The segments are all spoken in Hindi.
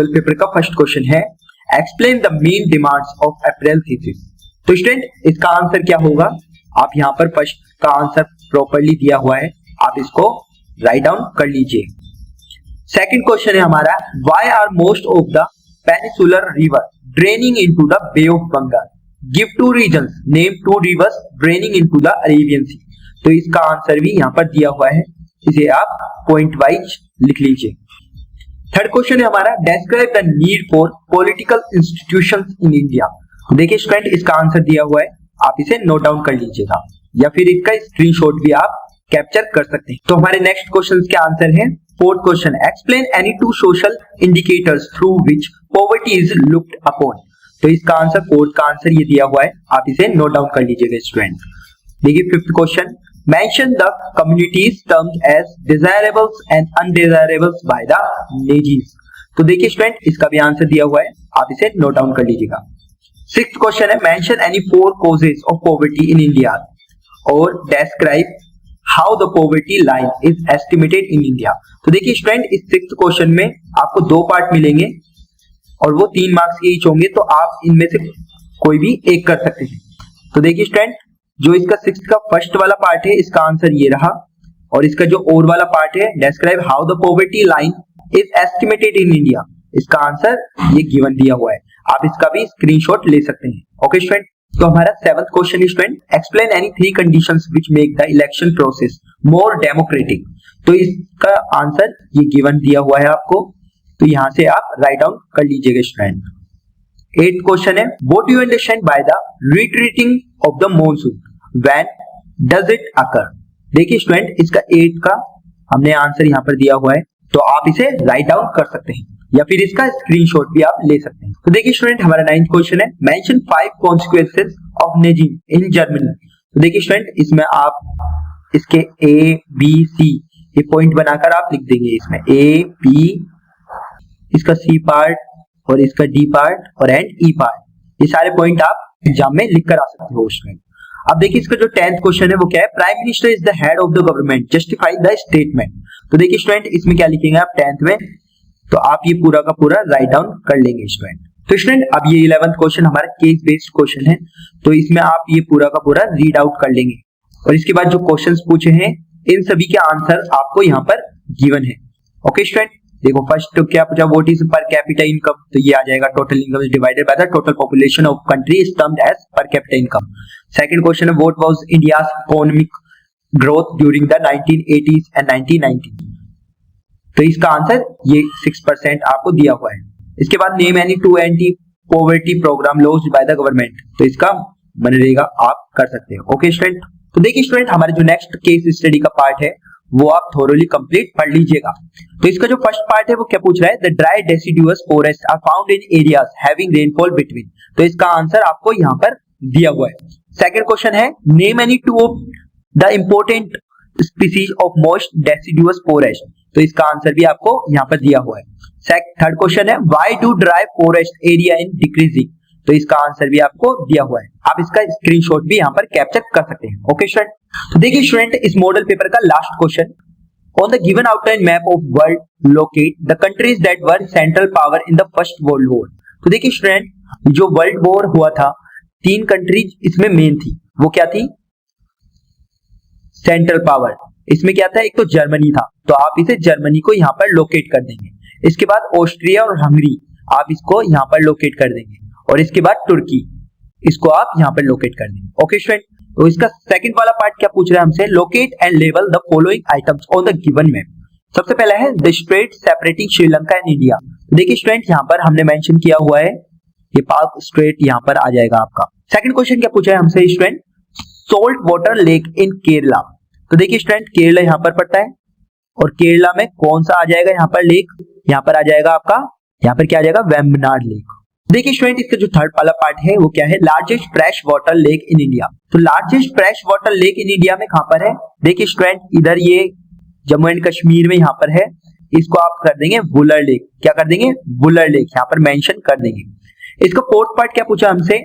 पेपर का फर्स्ट क्वेश्चन है explain the main demands of April thesis. तो स्टूडेंट इसका आंसर क्या होगा, आप यहाँ पर फर्स्ट का आंसर प्रॉपर्ली दिया हुआ है, आप इसको राइट डाउन कर लीजिए। सेकंड क्वेश्चन है हमारा why are most of the peninsular river draining into the Bay of Bengal, give two reasons, name two rivers draining into the Arabian Sea. तो इसका आंसर भी यहाँ पर दिया हुआ है, इसे आप पॉइंट वाइज लिख लीजिए। थर्ड क्वेश्चन है हमारा describe the need for political institutions in India. देखिए स्टूडेंट इसका आंसर दिया हुआ है, आप इसे नोट डाउन कर लीजिएगा या फिर इसका स्क्रीनशॉट भी आप कैप्चर कर सकते हैं। तो हमारे नेक्स्ट क्वेश्चन के आंसर है fourth question explain any two social indicators through which poverty is looked upon. तो इसका आंसर फोर्थ का आंसर ये दिया हुआ है, आप इसे नोट डाउन कर लीजिएगा स्टूडेंट। देखिए fifth question mention the communities termed as desirables and undesirables by the Nazis। तो देखिए स्टूडेंट इसका भी आंसर दिया हुआ है, आप इसे नोट डाउन कर लीजिएगा। सिक्स्थ क्वेश्चन है mention any four causes of poverty in India और describe how the poverty line is estimated in India। तो देखिए स्टूडेंट इस सिक्स्थ क्वेश्चन में आपको दो पार्ट मिलेंगे और वो 3 मार्क्स के ईच होंगे, तो आप इनमें से कोई भी एक कर सकते हैं। तो देखिए स्टूडेंट जो इसका सिक्स्थ का फर्स्ट वाला पार्ट है इसका आंसर ये रहा, और इसका जो और वाला पार्ट है describe how the poverty line is estimated in India, इसका आंसर ये गिवन दिया हुआ है, आप इसका भी स्क्रीनशॉट ले सकते हैं। ओके स्टूडेंट, तो हमारा सेवंथ क्वेश्चन है student explain any 3 conditions which make the election process more democratic. तो इसका आंसर ये गिवन दिया हुआ है आपको, तो यहां से आप राइट डाउन कर लीजिएगा स्टूडेंट। एट्थ क्वेश्चन है what you understand by the retreating of the monsoon when does it occur. देखिए स्टूडेंट इसका 8 का हमने आंसर यहाँ पर दिया हुआ है, तो आप इसे राइट डाउन कर सकते हैं या फिर इसका स्क्रीनशॉट भी आप ले सकते हैं। तो देखिए स्टूडेंट हमारा 9th क्वेश्चन है mention 5 consequences of Nazism in Germany. तो देखिए स्टूडेंट इसमें आप इसके ए बी सी ये पॉइंट बनाकर आप लिख देंगे, इसमें ए बी, इसका सी पार्ट और इसका डी पार्ट और एंड ई पार्ट, ये सारे पॉइंट आप एग्जाम में लिख कर आ सकते हो स्टूडेंट। अब देखिए इसका जो 10th क्वेश्चन है वो क्या है prime minister is the head of the government justify the statement. तो देखिए स्टूडेंट इसमें क्या लिखेंगे आप 10th में, तो आप ये पूरा का पूरा राइट डाउन कर लेंगे स्टूडेंट। तो स्टूडेंट अब ये 11th क्वेश्चन हमारा केस बेस्ड क्वेश्चन है, तो इसमें आप ये पूरा का पूरा रीड आउट कर लेंगे और इसके बाद जो क्वेश्चंस पूछे हैं इन सभी के आंसर आपको यहाँ पर गिवन है। ओके स्टूडेंट, देखो फर्स्ट तो क्या पूछा what is per capita income, तो ये आ जाएगा total income is divided by the total population of country is termed as per capita income. Second question है what was India's economic growth during the 1980s and 1990। तो इसका आंसर ये 6% आपको दिया हुआ है। इसके बाद name any 2 anti poverty programme launched by the government, तो इसका मनरेगा आप कर सकते हैं। ओके स्टूडेंट, तो देखिए स्टूडेंट हमारे जो नेक्स्ट केस स्टडी का पार्ट है वो आप थोरोली कंप्लीट पढ़ लीजिएगा। तो इसका जो फर्स्ट पार्ट है वो क्या पूछ रहा है the dry deciduous forest are found in areas having rainfall between, तो इसका आंसर आपको यहाँ पर दिया हुआ है। सेकंड क्वेश्चन है name any 2 of the important species of most deciduous forest, तो इसका आंसर भी आपको यहाँ पर दिया हुआ है। थर्ड क्वेश्चन है why do dry forest area in decreasing, तो इसका आंसर भी आपको दिया हुआ है, आप इसका स्क्रीनशॉट भी यहाँ पर कैप्चर कर सकते हैं। ओके स्टूडेंट, तो देखिए स्टूडेंट इस मॉडल पेपर का last question on the given outline map of world locate the countries that were central power in the first world war. तो देखिए स्टूडेंट जो वर्ल्ड वॉर हुआ था 3 कंट्रीज इसमें मेन थी, वो क्या थी सेंट्रल पावर, इसमें क्या था एक तो जर्मनी था, तो आप इसे जर्मनी को यहाँ पर लोकेट कर देंगे। इसके बाद ऑस्ट्रिया और हंगरी आप इसको यहाँ पर लोकेट कर देंगे और इसके बाद तुर्की इसको आप यहाँ पर लोकेट कर देंगे। ओके स्टूडेंट, तो इसका सेकंड वाला पार्ट क्या पूछ रहा है हमसे locate and label the following items on the given map. सबसे पहला है the straight separating Sri Lanka and India. देखिए स्टूडेंट यहाँ पर हमने मेंशन किया हुआ है ये पाक स्ट्रेट यहाँ पर आ जाएगा आपका। सेकंड क्वेश्चन क्या पूछा है हमसे स्टूडेंट सोल्ट वाटर लेक इन केरला। तो देखिए स्टूडेंट केरला यहाँ पर पड़ता है और केरला में कौन सा आ जाएगा यहाँ पर लेक, यहाँ पर आ जाएगा आपका यहाँ पर क्या आ जाएगा वेम्बनाड लेक। देखिए स्टूडेंट इसका जो थर्ड वाला पार्ट है वो क्या है largest fresh water lake in India. तो largest fresh water lake in India में कहां पर है, देखिए स्टूडेंट इधर ये जम्मू एंड कश्मीर में यहाँ पर है, इसको आप कर देंगे वुलर लेक, क्या कर देंगे वुलर लेक यहाँ पर मेंशन कर देंगे। इसका फोर्थ पार्ट क्या पूछा हमसे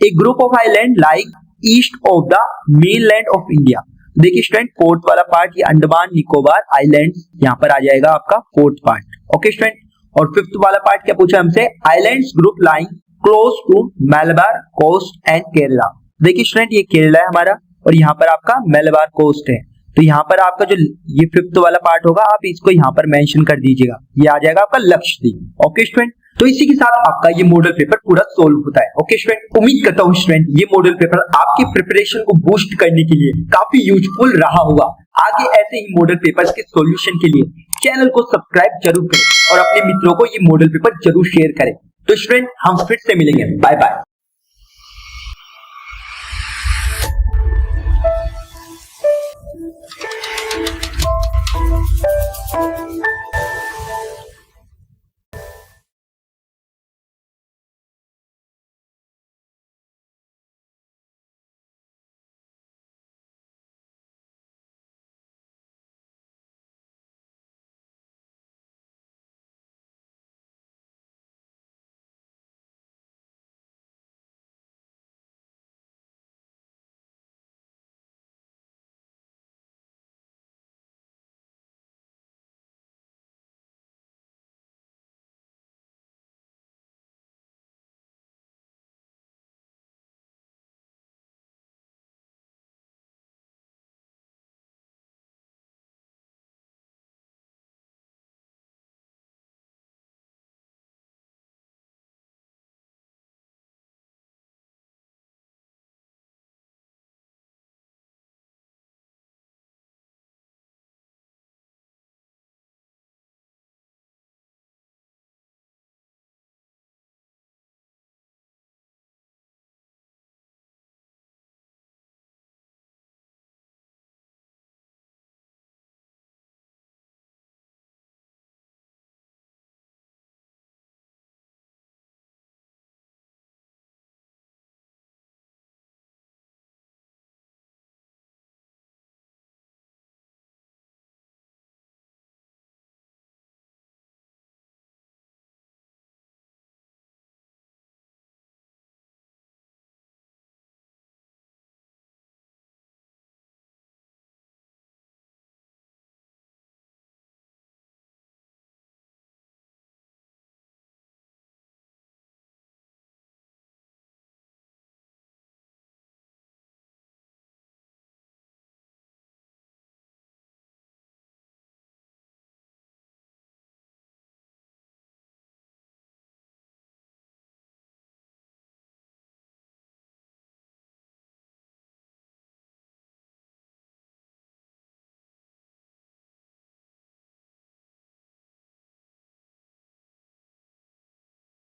a group of island like east of the mainland of India. देखिए स्टूडेंट फोर्थ वाला पार्ट ये अंडमान निकोबार आइलैंड यहाँ पर आ जाएगा आपका फोर्थ पार्ट। ओके स्टूडेंट, और फिफ्थ वाला पार्ट क्या पूछा हमसे, islands group lying close to Malabar coast and Kerala. देखिए स्टूडेंट ये केरला है हमारा और यहाँ पर आपका मलबार कोस्ट है, तो यहाँ पर आपका जो ये फिफ्थ वाला पार्ट होगा आप इसको यहाँ पर मेंशन कर दीजिएगा, ये आ जाएगा आपका लक्षद्वीप। ओके स्टूडेंट, तो इसी के साथ आपका ये मॉडल पेपर पूरा सोल्व होता है। ओके स्टूडेंट, उम्मीद करता हूँ स्टूडेंट ये मॉडल पेपर आपकी प्रिपरेशन को बूस्ट करने के लिए काफी यूजफुल रहा होगा। आगे ऐसे ही मॉडल पेपर्स के सॉल्यूशन के लिए चैनल को सब्सक्राइब जरूर करें और अपने मित्रों को ये मॉडल पेपर जरूर शेयर करें। तो स्टूडेंट हम फिर से मिलेंगे, बाय बाय।